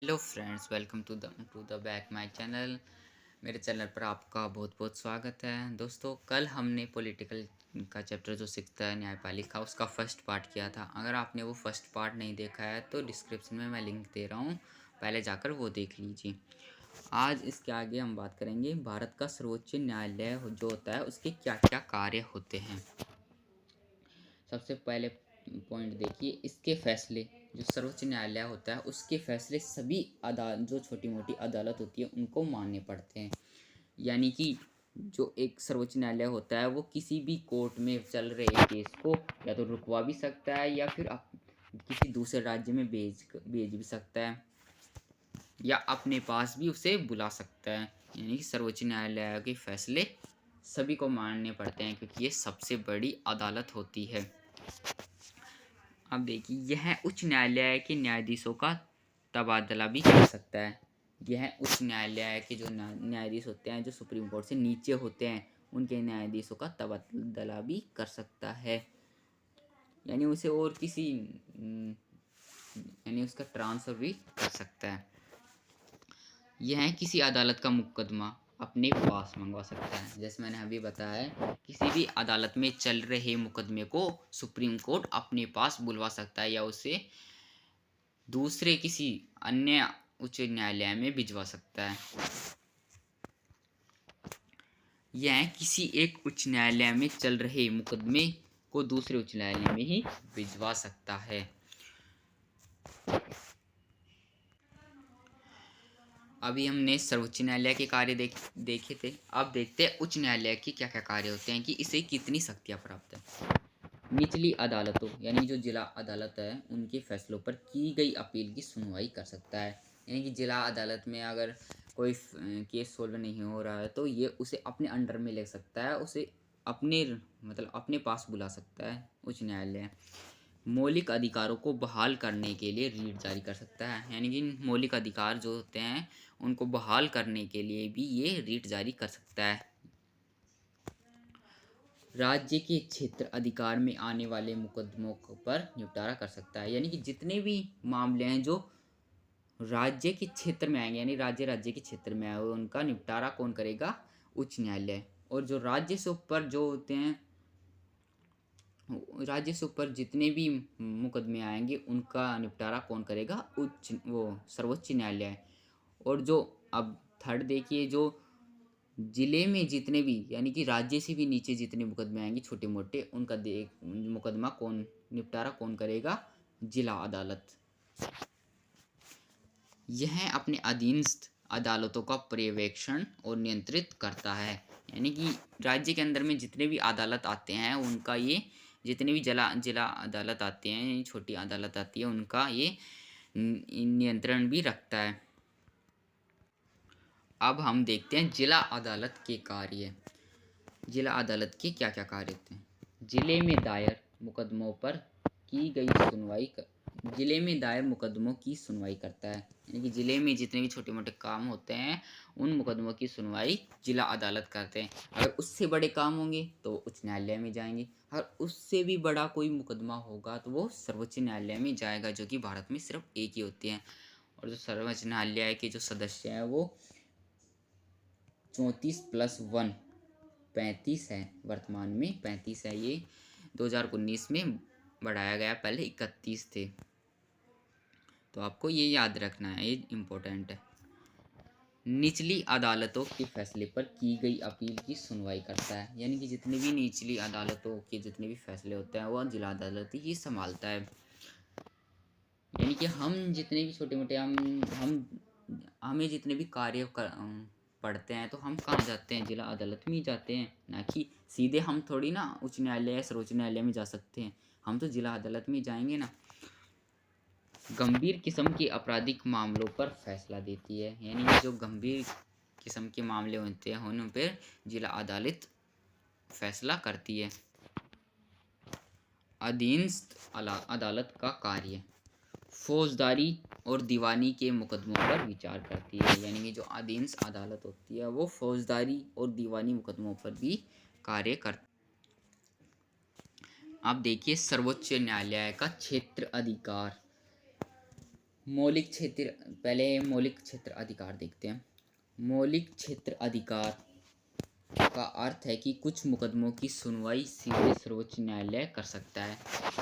Hello friends, welcome to the back my channel. मेरे channel पर आपका बहुत बहुत स्वागत है। दोस्तों, कल हमने पॉलिटिकल का चैप्टर जो सिक्स्थ है न्यायपालिका, उसका फर्स्ट पार्ट किया था। अगर आपने वो फर्स्ट पार्ट नहीं देखा है तो डिस्क्रिप्शन में मैं लिंक दे रहा हूँ, पहले जाकर वो देख लीजिए। आज इसके आगे हम बात करेंगे भारत का सर्वोच्च न्यायालय जो होता है उसके क्या क्या कार्य होते हैं। सबसे पहले पॉइंट देखिए, इसके फैसले, जो सर्वोच्च न्यायालय होता है उसके फैसले सभी अदालत, जो छोटी मोटी अदालत होती है उनको मानने पड़ते हैं। यानी कि जो एक सर्वोच्च न्यायालय होता है वो किसी भी कोर्ट में चल रहे केस को या तो रुकवा भी सकता है या फिर किसी दूसरे राज्य में भेज भी सकता है या अपने पास भी उसे बुला सकता है। यानी कि सर्वोच्च न्यायालय के फैसले सभी को मानने पड़ते हैं क्योंकि ये सबसे बड़ी अदालत होती है। अब देखिए, यह उच्च न्यायालय के न्यायाधीशों का तबादला भी कर सकता है। यह उच्च न्यायालय के जो न्यायाधीश होते हैं, जो सुप्रीम कोर्ट से नीचे होते हैं, उनके न्यायाधीशों का तबादला भी कर सकता है। यानी उसे और किसी यानी उसका ट्रांसफर भी कर सकता है। यह किसी अदालत का मुकदमा अपने पास मंगवा सकता है। जैसे मैंने अभी बताया, किसी भी अदालत में चल रहे मुकदमे को सुप्रीम कोर्ट अपने पास बुलवा सकता है या उसे दूसरे किसी अन्य उच्च न्यायालय में भिजवा सकता है। यह किसी एक उच्च न्यायालय में चल रहे मुकदमे को दूसरे उच्च न्यायालय में ही भिजवा सकता है। अभी हमने सर्वोच्च न्यायालय के कार्य देखे थे। अब देखते हैं उच्च न्यायालय के क्या क्या कार्य होते हैं, कि इसे कितनी शक्तियाँ प्राप्त है। निचली अदालतों यानी जो जिला अदालत है उनके फैसलों पर की गई अपील की सुनवाई कर सकता है। यानी कि जिला अदालत में अगर कोई केस सोल्व नहीं हो रहा है तो ये उसे अपने अंडर में ले सकता है, उसे अपने मतलब अपने पास बुला सकता है उच्च न्यायालय। मौलिक अधिकारों को बहाल करने के लिए रीट जारी कर सकता है। यानी कि मौलिक अधिकार जो होते हैं उनको बहाल करने के लिए भी ये रीट जारी कर सकता है। राज्य के क्षेत्र अधिकार में आने वाले मुकदमों पर निपटारा कर सकता है। यानी कि जितने भी मामले हैं जो राज्य के क्षेत्र में आएंगे, यानी राज्य के क्षेत्र में आए, उनका निपटारा कौन करेगा? उच्च न्यायालय। और जो राज्य से ऊपर जो होते हैं, राज्य से ऊपर जितने भी मुकदमे आएंगे उनका निपटारा कौन करेगा? सर्वोच्च न्यायालय। और जो अब थर्ड देखिए, जो जिले में जितने भी यानी कि राज्य से भी नीचे जितने मुकदमे आएंगे छोटे मोटे, उनका मुकदमा कौन निपटारा कौन करेगा? जिला अदालत। यह अपने अधीनस्थ अदालतों का पर्यवेक्षण और नियंत्रित करता है। यानी कि राज्य के अंदर में जितने भी अदालत आते हैं उनका ये, जितने भी जिला जिला अदालत आते हैं, छोटी अदालत आती है, उनका ये नियंत्रण भी रखता है। अब हम देखते हैं जिला अदालत के कार्य। जिला अदालत के क्या क्या कार्य होते हैं? जिले में दायर मुकदमों पर की गई सुनवाई जिले में दायर मुकदमों की सुनवाई करता है। यानी कि जिले में जितने भी छोटे मोटे काम होते हैं उन मुकदमों की सुनवाई जिला अदालत करते हैं। अगर उससे बड़े काम होंगे तो उच्च न्यायालय में जाएंगे, अगर उससे भी बड़ा कोई मुकदमा होगा तो वो सर्वोच्च न्यायालय में जाएगा, जो कि भारत में सिर्फ एक ही होती है। और जो सर्वोच्च न्यायालय के जो सदस्य हैं वो 34+1 35 है। वर्तमान में 35 है। ये 2019 में बढ़ाया गया, पहले 31 थे। तो आपको ये याद रखना है, ये इम्पोर्टेंट है। निचली अदालतों के फैसले पर की गई अपील की सुनवाई करता है। यानी कि जितने भी निचली अदालतों के जितने भी फैसले होते हैं वो जिला अदालत ही संभालता है। यानी कि हम जितने भी छोटे मोटे हमें जितने भी कार्य पढ़ते हैं तो हम कहाँ जाते हैं? जिला अदालत में ही जाते हैं, ना कि सीधे हम थोड़ी ना उच्च न्यायालय या सर्वोच्च न्यायालय में जा सकते हैं। हम तो जिला अदालत में जाएंगे ना। गंभीर किस्म के आपराधिक मामलों पर फैसला देती है। यानी कि जो गंभीर किस्म के मामले होते हैं उन पर जिला अदालत फैसला करती है। अधीनस्थ अदालत का कार्य फौजदारी और दीवानी के मुकदमों पर विचार करती है। यानी कि जो अधीनस्थ अदालत होती है वो फौजदारी और दीवानी मुकदमों पर भी कार्य करती है। अब देखिए सर्वोच्च न्यायालय का क्षेत्र अधिकार। मौलिक क्षेत्र, पहले मौलिक क्षेत्र अधिकार देखते हैं। मौलिक क्षेत्र अधिकार का अर्थ है कि कुछ मुकदमों की सुनवाई सीधे सर्वोच्च न्यायालय कर सकता है।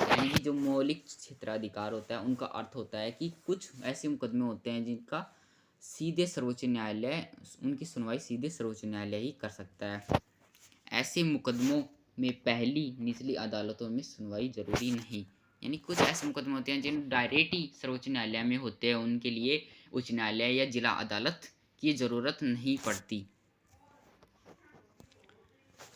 यानी कि जो मौलिक क्षेत्राधिकार होता है उनका अर्थ होता है कि कुछ ऐसे मुकदमे होते हैं जिनका सीधे सर्वोच्च न्यायालय, उनकी सुनवाई सीधे सर्वोच्च न्यायालय ही कर सकता है। ऐसे मुकदमों में पहली निचली अदालतों में सुनवाई जरूरी नहीं। यानी कुछ ऐसे मुकदमे होते हैं जिन डायरेक्ट ही सर्वोच्च न्यायालय में होते हैं, उनके लिए उच्च न्यायालय या जिला अदालत की ज़रूरत नहीं पड़ती।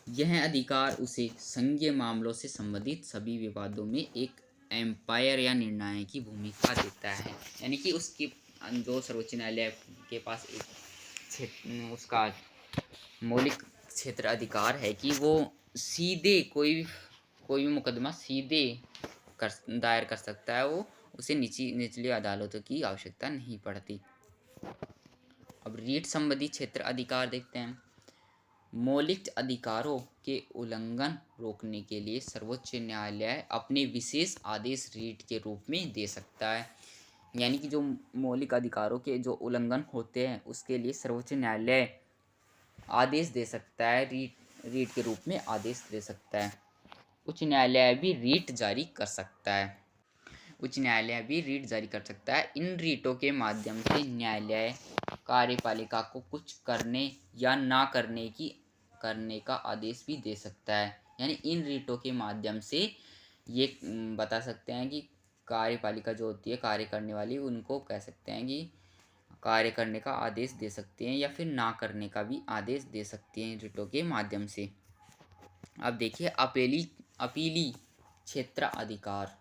यह अधिकार उसे संघीय मामलों से संबंधित सभी विवादों में एक एम्पायर या निर्णायक की भूमिका देता है। यानी कि उसकी जो सर्वोच्च न्यायालय के पास एक उसका मौलिक क्षेत्र अधिकार है कि वो सीधे कोई भी मुकदमा सीधे दायर कर सकता है, वो उसे निचली अदालतों की आवश्यकता नहीं पड़ती। अब रीट संबंधी क्षेत्र अधिकार देखते हैं। मौलिक अधिकारों के उल्लंघन रोकने के लिए सर्वोच्च न्यायालय अपने विशेष आदेश रीट के रूप में दे सकता है। यानी कि जो मौलिक अधिकारों के जो उल्लंघन होते हैं उसके लिए सर्वोच्च न्यायालय आदेश दे सकता है, रीट के रूप में आदेश दे सकता है। उच्च न्यायालय भी रीट जारी कर सकता है। उच्च न्यायालय भी रीट जारी कर सकता है। इन रीटों के माध्यम से न्यायालय कार्यपालिका को कुछ करने या ना करने का आदेश भी दे सकता है। यानी इन रीटों के माध्यम से ये बता सकते हैं कि कार्यपालिका जो होती है, कार्य करने वाली, उनको कह सकते हैं कि कार्य करने का आदेश दे सकते हैं या फिर ना करने का भी आदेश दे सकते हैं रीटों के माध्यम से। अब देखिए अपीली क्षेत्र अधिकार।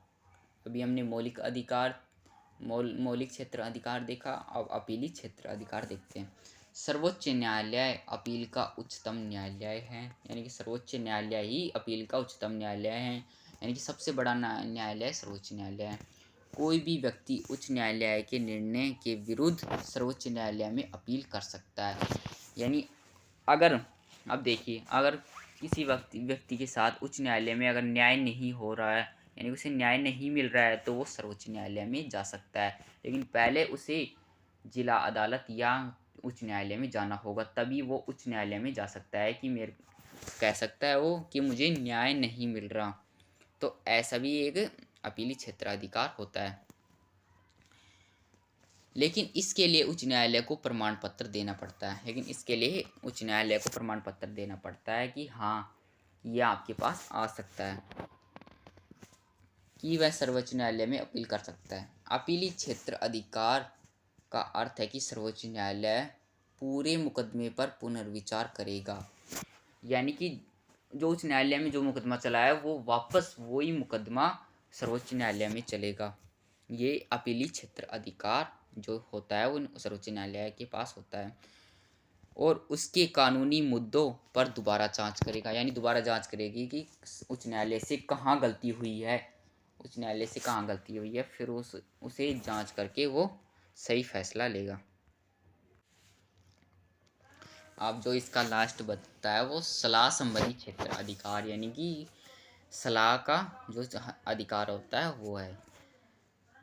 अभी हमने मौलिक क्षेत्र अधिकार देखा, अब अपीली क्षेत्र अधिकार देखते हैं। सर्वोच्च न्यायालय अपील का उच्चतम न्यायालय है। यानी कि सर्वोच्च न्यायालय ही अपील का उच्चतम न्यायालय है। यानी कि सबसे बड़ा न्यायालय सर्वोच्च न्यायालय है। कोई भी व्यक्ति उच्च न्यायालय के निर्णय के विरुद्ध सर्वोच्च न्यायालय में अपील कर सकता है। यानी अगर अब देखिए, अगर किसी व्यक्ति के साथ उच्च न्यायालय में अगर न्याय नहीं हो रहा है, यानी उसे न्याय नहीं मिल रहा है, तो वो सर्वोच्च न्यायालय में जा सकता है। लेकिन पहले उसे जिला अदालत या उच्च न्यायालय में जाना होगा, तभी वो उच्च न्यायालय में जा सकता है कि कह सकता है वो कि मुझे न्याय नहीं मिल रहा। तो ऐसा भी एक अपीली क्षेत्राधिकार होता है। लेकिन इसके लिए उच्च न्यायालय को प्रमाण पत्र देना पड़ता है कि हाँ, यह आपके पास आ सकता है, कि वह सर्वोच्च न्यायालय में अपील कर सकता है। अपीली क्षेत्र अधिकार का अर्थ है कि सर्वोच्च न्यायालय पूरे मुकदमे पर पुनर्विचार करेगा। यानी कि जो उच्च न्यायालय में जो मुकदमा चला है वो वापस वही मुकदमा सर्वोच्च न्यायालय में चलेगा। ये अपीली क्षेत्र अधिकार जो होता है वो सर्वोच्च न्यायालय के पास होता है और उसके कानूनी मुद्दों पर दोबारा जांच करेगा। यानी दोबारा जांच करेगी कि उच्च न्यायालय से कहाँ गलती हुई है, फिर उसे जांच करके वो सही फैसला लेगा। अब जो इसका लास्ट बनता है वो सलाह संबंधी क्षेत्र अधिकार। यानी कि सलाह का जो अधिकार होता है वो है।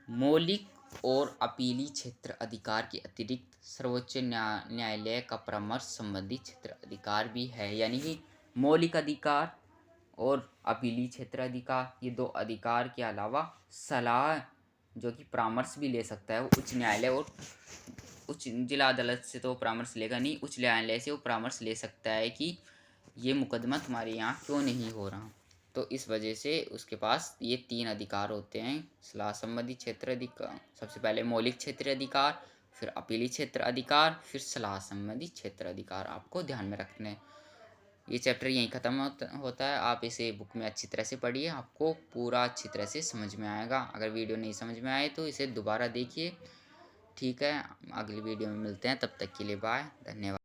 मौलिक और अपीली क्षेत्र अधिकार के अतिरिक्त सर्वोच्च न्यायालय का परामर्श संबंधी क्षेत्र अधिकार भी है। यानी कि मौलिक अधिकार और अपीली क्षेत्र अधिकार, ये दो अधिकार के अलावा सलाह जो कि परामर्श भी ले सकता है वो उच्च न्यायालय और उच्च जिला अदालत से तो परामर्श लेगा नहीं, उच्च न्यायालय से वो परामर्श ले सकता है कि ये मुकदमा तुम्हारे यहाँ क्यों नहीं हो रहा। तो इस वजह से उसके पास ये 3 अधिकार होते हैं। सलाह संबंधी क्षेत्र अधिकार, सबसे पहले मौलिक क्षेत्र अधिकार, फिर अपीली क्षेत्र अधिकार, फिर सलाह संबंधी क्षेत्र अधिकार आपको ध्यान में रखना है। ये चैप्टर यहीं ख़त्म होता है। आप इसे बुक में अच्छी तरह से पढ़िए, आपको पूरा अच्छी तरह से समझ में आएगा। अगर वीडियो नहीं समझ में आए तो इसे दोबारा देखिए। ठीक है, अगली वीडियो में मिलते हैं, तब तक के लिए बाय, धन्यवाद।